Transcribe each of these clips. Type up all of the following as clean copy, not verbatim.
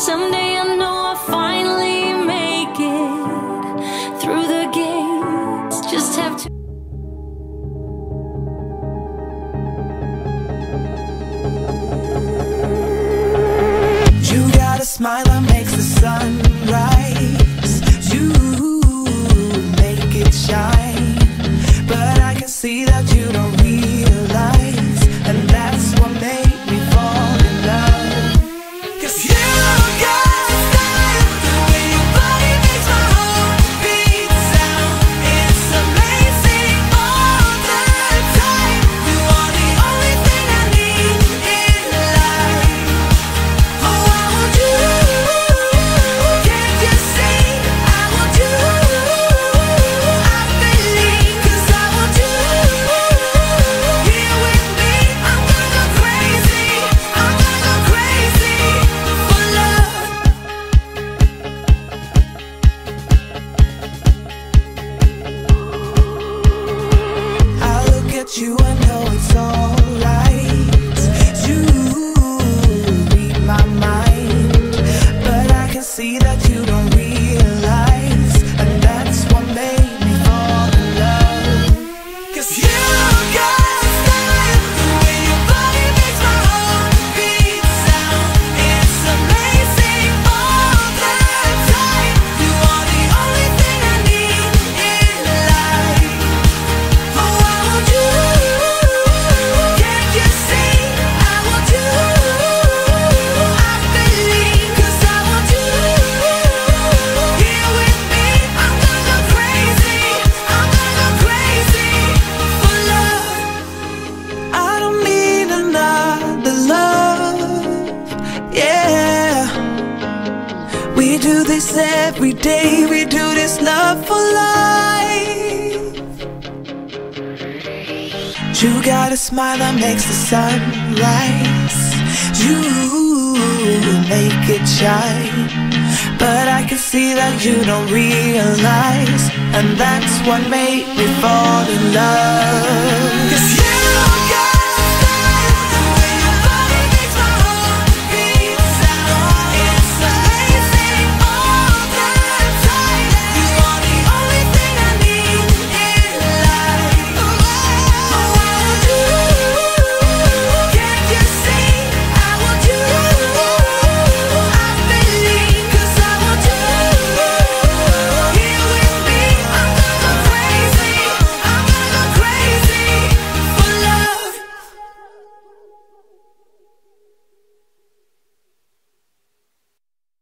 Someday I know I'll finally make it through the gates. Just have to. You got a smile that makes the sun rise. You make it shine, but I can see that you don't realize, and that's what made me fall in love. 'Cause you got style, the way your body makes my heart beat sound. It's amazing all the time. You are the only thing I need in life. Oh, I want you. Can't you see? I want you. I believe, 'cause I want you. Here with me, I'm gonna go crazy. I'm gonna go crazy for love. I look at you, I know it's alright. You read my mind, but I can see that you don't realize, and that's what made me fall in love. 'Cause you got style, the way your body makes my heart beat sound. It's amazing all the time. You are the only thing I need in life. Oh, I want you. Can't you see? I want you. I believe, 'cause I want you. Here with me, I'm gonna go crazy. I'm gonna go crazy for love. I don't need another love. Yeah, we do this every day. We do this love for life. You got a smile that makes the sun rise. You make it shine, but I can see that you don't realize, and that's what made me fall in love. 'Cause you got style, the way your body makes my heart beat sound. It's amazing all the time. You are the only thing I need in life. Oh, I want you. Can't you see? I want you. I believe, 'cause I want you. Here with me, I'm gonna go crazy. I'm gonna go crazy for love.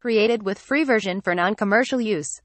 Created with free version for non-commercial use.